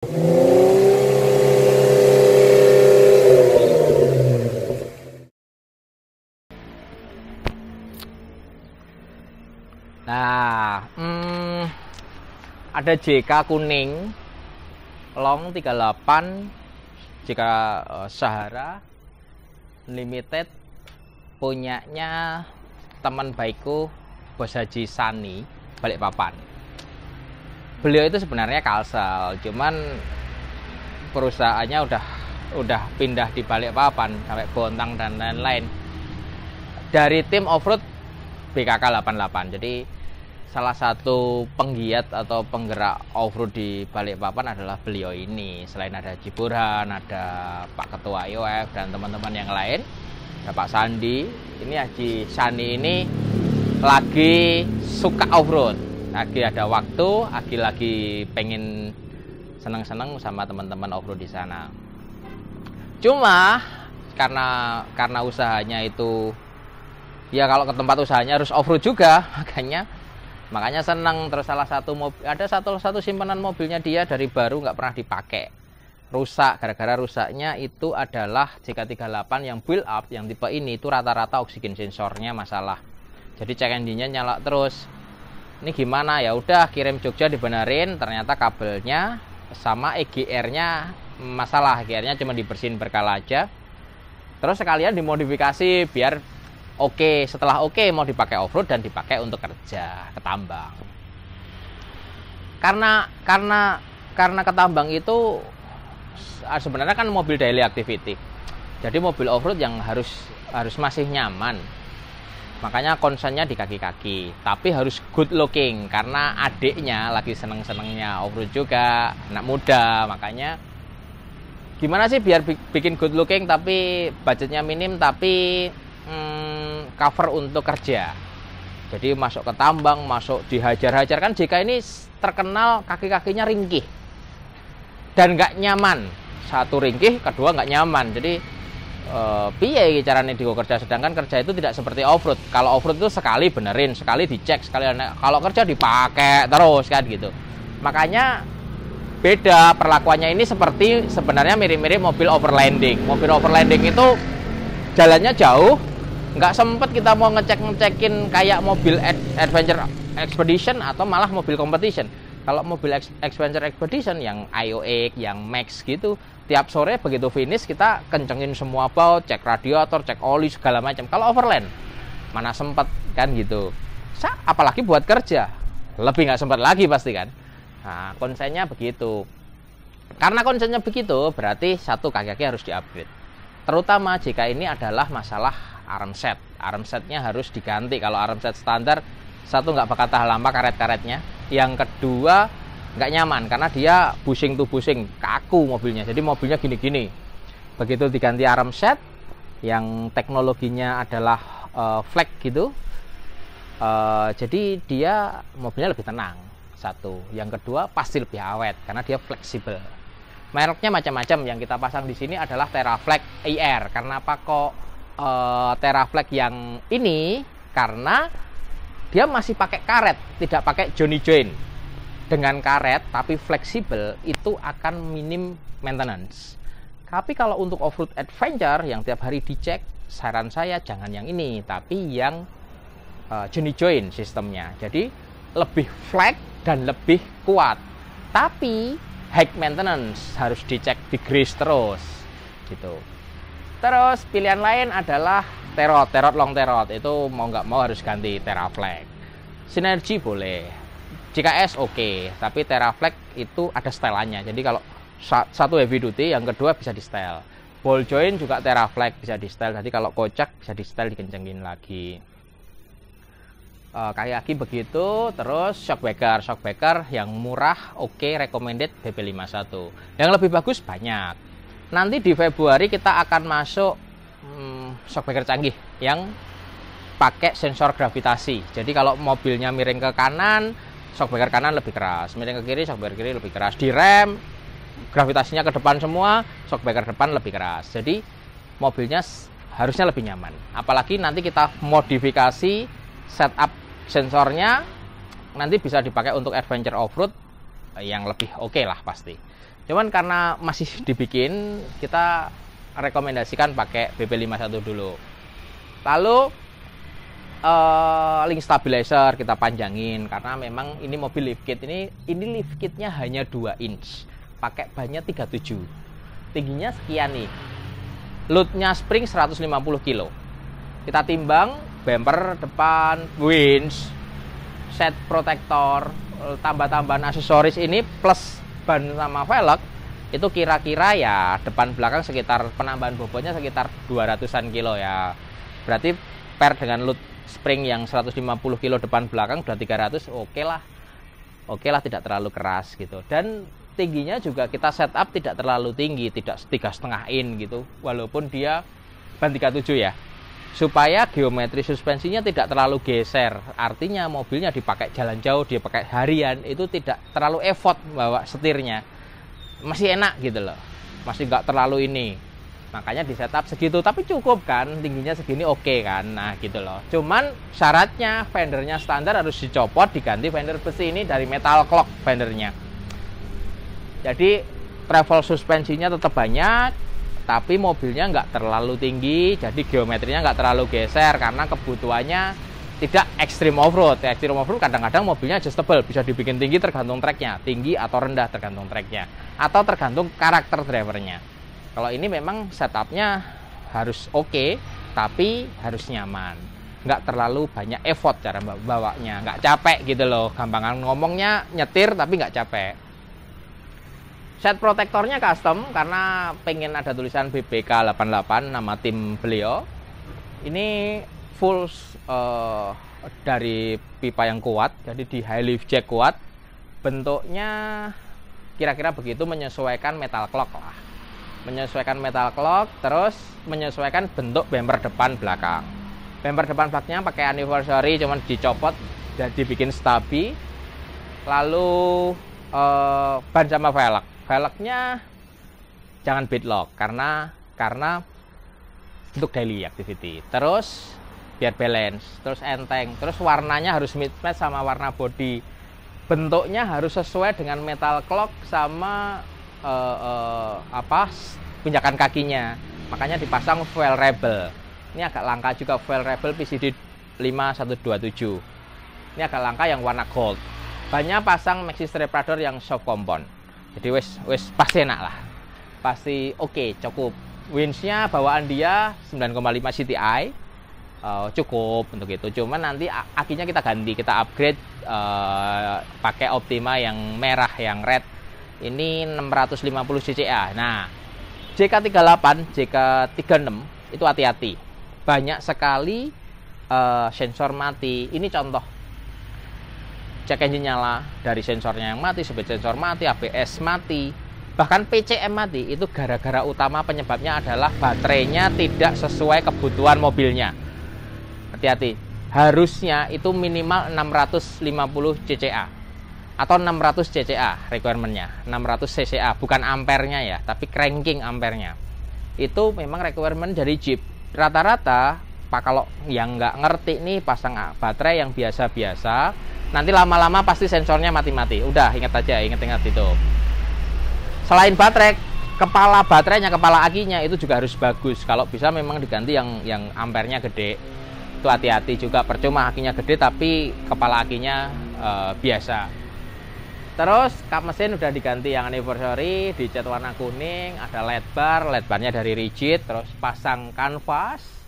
Nah, ada JK kuning long 38 JK Sahara Limited, punyanya teman baikku Bos Haji Sani Balikpapan. Beliau itu sebenarnya Kalsel, cuman perusahaannya udah pindah di Balikpapan sampai Bontang dan lain-lain. Dari tim offroad BKK 88. Jadi salah satu penggiat atau penggerak offroad di Balikpapan adalah beliau ini. Selain ada Haji Burhan, ada Pak Ketua IOF dan teman-teman yang lain, ada Pak Sandi. Ini Haji Sani ini lagi suka offroad, lagi ada waktu, lagi pengen seneng-seneng sama teman-teman offroad di sana. Cuma karena usahanya itu ya, kalau ke tempat usahanya harus offroad juga, makanya seneng. Terus ada satu simpanan mobilnya dia dari baru nggak pernah dipakai, rusak. Gara-gara rusaknya itu adalah JK38 yang build up, yang tipe ini itu rata-rata oksigen sensornya masalah. Jadi check engine-nya nyala terus. Ini gimana? Ya udah, kirim Jogja dibenerin, ternyata kabelnya sama EGR-nya masalah. EGR-nya cuma dibersihin berkala aja. Terus sekalian dimodifikasi biar oke. Setelah oke, mau dipakai offroad dan dipakai untuk kerja ke tambang. Karena ke tambang itu sebenarnya kan mobil daily activity. Jadi mobil offroad yang harus masih nyaman. Makanya concernnya di kaki-kaki, tapi harus good looking karena adiknya lagi seneng-senengnya offroad juga, anak muda. Makanya gimana sih biar bikin good looking tapi budgetnya minim, tapi cover untuk kerja. Jadi masuk ke tambang, masuk dihajar-hajar. Kan JK ini terkenal kaki-kakinya ringkih dan nggak nyaman. Satu ringkih, kedua nggak nyaman. Jadi piye caranya digo kerja, sedangkan kerja itu tidak seperti offroad. Kalau offroad itu sekali benerin, sekali dicek, sekali. Kalau kerja dipakai terus kan gitu. Makanya beda perlakuannya. Ini seperti sebenarnya mirip-mirip mobil overlanding. Mobil overlanding itu jalannya jauh, nggak sempet kita mau ngecekin kayak mobil adventure expedition atau malah mobil competition. Kalau mobil adventure expedition yang IOX, yang Max gitu, tiap sore begitu finish kita kencengin semua baut, cek radiator, cek oli segala macam. Kalau overland mana sempet kan gitu. Apalagi buat kerja, lebih nggak sempet lagi pasti kan. Nah, konsennya begitu. Karena konsennya begitu, berarti satu kaki-kaki harus diupgrade. Terutama jika ini adalah masalah arm set. Arm setnya harus diganti. Kalau arm set standar, satu nggak bakal tahan lama karet-karetnya. Yang kedua nggak nyaman karena dia bushing to bushing, kaku mobilnya. Jadi mobilnya gini-gini. Begitu diganti arm set yang teknologinya adalah flag gitu, jadi dia mobilnya lebih tenang. Satu. Yang kedua pasti lebih awet karena dia fleksibel. Mereknya macam-macam. Yang kita pasang di sini adalah Teraflex IR. Kenapa kok Teraflex yang ini? Karena dia masih pakai karet, tidak pakai Johnny Joint. Dengan karet tapi fleksibel, itu akan minim maintenance. Tapi kalau untuk offroad adventure yang tiap hari dicek, saran saya jangan yang ini, tapi yang Johnny Joint sistemnya. Jadi lebih flat dan lebih kuat. Tapi high maintenance, harus dicek, di grease terus gitu. Terus pilihan lain adalah Terot long Terot, itu mau nggak mau harus ganti Teraflex. Sinergi boleh, JKS oke, tapi Teraflex itu ada stylannya. Jadi kalau satu heavy duty, yang kedua bisa di style. Ball joint juga Teraflex bisa di style. Jadi kalau kocak bisa di style, dikencengin lagi. Kaki-kaki begitu. Terus shockbreaker yang murah oke, recommended BP51. Yang lebih bagus banyak. Nanti di Februari kita akan masuk shockbreaker canggih yang pakai sensor gravitasi. Jadi kalau mobilnya miring ke kanan, shockbreaker kanan lebih keras, miring ke kiri, shockbreaker kiri lebih keras. Di rem, gravitasinya ke depan semua, shockbreaker depan lebih keras. Jadi mobilnya harusnya lebih nyaman. Apalagi nanti kita modifikasi setup sensornya, nanti bisa dipakai untuk adventure off-road yang lebih oke lah pasti. Cuman karena masih dibikin, kita rekomendasikan pakai BP51 dulu. Lalu link stabilizer kita panjangin karena memang ini mobil lift kit, ini lift kitnya hanya 2 inch, pakai bannya 37, tingginya sekian nih, loadnya spring 150 kilo. Kita timbang bumper depan, winch, set protektor, tambah-tambahan aksesoris ini plus ban sama velg, itu kira-kira ya depan belakang sekitar penambahan bobotnya sekitar 200-an kilo ya. Berarti pair dengan load spring yang 150 kilo depan belakang udah 300, oke lah, tidak terlalu keras gitu. Dan tingginya juga kita setup tidak terlalu tinggi, tidak 3,5 in gitu, walaupun dia ban 37 ya, supaya geometri suspensinya tidak terlalu geser. Artinya mobilnya dipakai jalan jauh, dia pakai harian, itu tidak terlalu effort bawa setirnya, masih enak gitu loh, masih nggak terlalu ini. Makanya di setup segitu, tapi cukup kan, tingginya segini oke kan, nah gitu loh. Cuman syaratnya fendernya standar harus dicopot, diganti fender besi ini dari metal clock fendernya. Jadi travel suspensinya tetap banyak, tapi mobilnya nggak terlalu tinggi, jadi geometrinya nggak terlalu geser karena kebutuhannya tidak ekstrim off-road. Ekstrim off-road kadang-kadang mobilnya adjustable, bisa dibikin tinggi tergantung treknya, tinggi atau rendah tergantung treknya, atau tergantung karakter drivernya. Kalau ini memang setupnya harus oke, tapi harus nyaman, nggak terlalu banyak effort cara bawanya, nggak capek gitu loh. Gampangan ngomongnya nyetir tapi nggak capek. Set protektornya custom karena pengen ada tulisan BBK 88 nama tim beliau. Ini full dari pipa yang kuat, jadi di high lift jack kuat. Bentuknya kira-kira begitu, menyesuaikan metal clock lah. Menyesuaikan metal clock, terus menyesuaikan bentuk bumper depan belakang. Bumper depan belakangnya pakai anniversary, cuman dicopot dan dibikin stabi. Lalu ban sama velg. Velgnya jangan beadlock karena untuk daily activity. Terus biar balance, terus enteng, terus warnanya harus mid match sama warna body. Bentuknya harus sesuai dengan metal clock sama pinjakan kakinya. Makanya dipasang foil rebel. Ini agak langka juga, foil rebel PCD 5127. Ini agak langka yang warna gold. Banyak pasang Maxi Strap Radar yang soft compound. Jadi wes pasti enak lah, pasti oke, cukup. Winchnya bawaan dia 9,5 CTI, cukup untuk itu. Cuman nanti akinya kita ganti, kita upgrade pakai Optima yang merah, yang red. Ini 650 cca. Nah, JK38, JK36 itu hati-hati. Banyak sekali sensor mati. Ini contoh. Cek engine nyala, dari sensornya yang mati, speed sensor mati, ABS mati, bahkan PCM mati. Itu gara-gara utama penyebabnya adalah baterainya tidak sesuai kebutuhan mobilnya. Hati-hati. Harusnya itu minimal 650 cca atau 600 cca requirementnya, 600 cca, bukan ampernya ya, tapi cranking ampernya. Itu memang requirement dari Jeep. Rata-rata Pak, kalau yang nggak ngerti nih, pasang baterai yang biasa-biasa, nanti lama-lama pasti sensornya mati-mati. Udah, ingat aja, ingat-ingat itu. Selain baterai, kepala baterainya, kepala akinya itu juga harus bagus. Kalau bisa memang diganti yang ampernya gede. Itu hati-hati juga, percuma akinya gede tapi kepala akinya biasa. Terus kap mesin udah diganti yang anniversary, dicat warna kuning, ada LED barnya dari Rigid, terus pasang kanvas.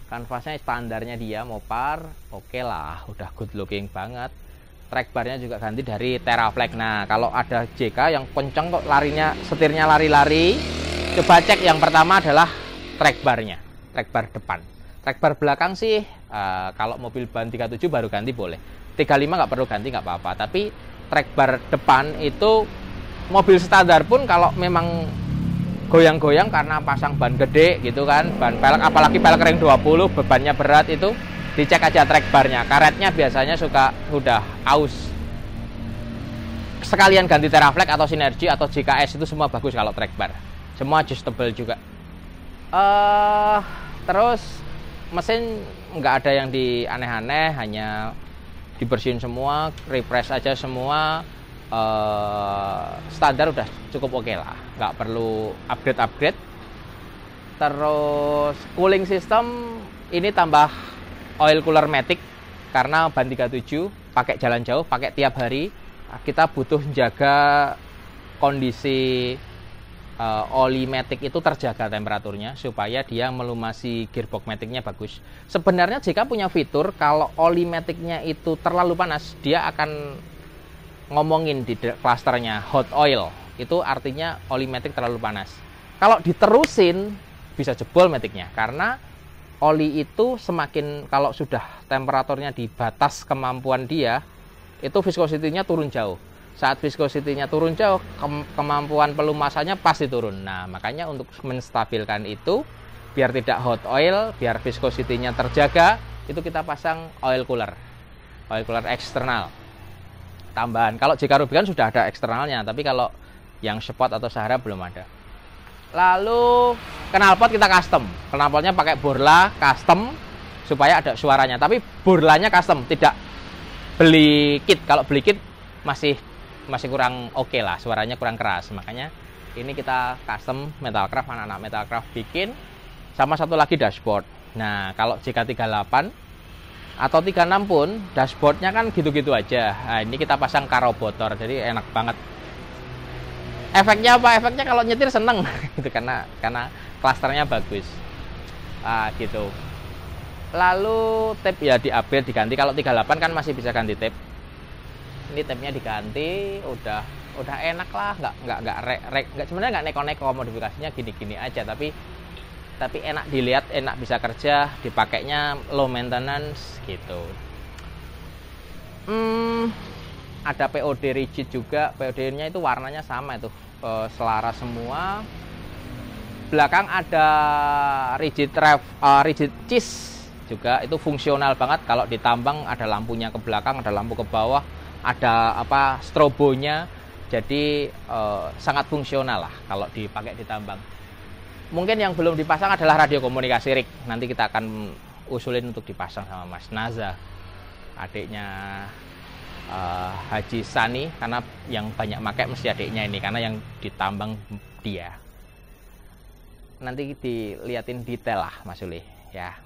Kanvasnya standarnya dia Mopar, oke lah, udah good looking banget. Track barnya juga ganti dari Teraflex. Nah, kalau ada JK yang kenceng kok larinya, setirnya lari-lari, coba cek. Yang pertama adalah track barnya, track bar depan. Track bar belakang sih, kalau mobil ban 37 baru ganti boleh. 35 nggak perlu ganti, nggak apa-apa. Tapi track bar depan itu mobil standar pun kalau memang goyang-goyang karena pasang ban gede gitu kan, ban pelek, apalagi pelek ring 20, bebannya berat, itu dicek aja track barnya. Karetnya biasanya suka udah aus. Sekalian ganti Teraflex atau Synergy atau JKS, itu semua bagus kalau track bar. Semua adjustable juga. Terus mesin nggak ada yang di aneh-aneh, hanya dibersihin semua, refresh aja semua. standar udah cukup oke lah, nggak perlu upgrade. Terus cooling system ini tambah oil cooler matic, karena ban 37 pakai jalan jauh, pakai tiap hari, kita butuh jaga kondisi oli matic itu terjaga temperaturnya supaya dia melumasi gearbox maticnya bagus. Sebenarnya JK punya fitur kalau oli maticnya itu terlalu panas, dia akan ngomongin di klasternya hot oil, itu artinya oli matic terlalu panas. Kalau diterusin bisa jebol maticnya, karena oli itu semakin, kalau sudah temperaturnya di batas kemampuan dia, itu viscosity-nya turun jauh. Saat viscosity-nya turun jauh, kemampuan pelumasannya pasti turun. Nah, makanya untuk menstabilkan itu, biar tidak hot oil, biar viscosity-nya terjaga, itu kita pasang oil cooler eksternal tambahan. Kalau JK Rubicon sudah ada eksternalnya, tapi kalau yang Sport atau Sahara belum ada. Lalu knalpot kita custom, knalpotnya pakai Borla custom supaya ada suaranya, tapi Borlanya custom, tidak beli kit. Kalau beli kit masih kurang oke lah, suaranya kurang keras. Makanya ini kita custom Metalcraft, anak-anak Metalcraft bikin. Sama satu lagi dashboard. Nah, kalau JK38 atau 36 pun dashboardnya kan gitu-gitu aja. Nah, ini kita pasang karobotor, jadi enak banget. Efeknya apa? Efeknya kalau nyetir seneng gitu, karena klasternya bagus. Gitu. Lalu tape ya di-upgrade, diganti. Kalau 38 kan masih bisa ganti tape. Ini tape-nya diganti, udah enak lah, nggak sebenarnya nggak neko-neko, modifikasinya gini-gini aja, tapi enak dilihat, enak bisa kerja, dipakainya low maintenance gitu. Ada POD rigid juga, POD-nya itu warnanya sama, itu selaras semua. Belakang ada rigid cheese juga, itu fungsional banget. Kalau ditambang ada lampunya ke belakang, ada lampu ke bawah, ada strobonya, jadi sangat fungsional lah kalau dipakai ditambang. Mungkin yang belum dipasang adalah radio komunikasi rig, nanti kita akan usulin untuk dipasang sama Mas Naza, adiknya Haji Sani, karena yang banyak pakai mesti adiknya ini, karena yang ditambang dia. Nanti dilihatin detail lah Mas Uli ya.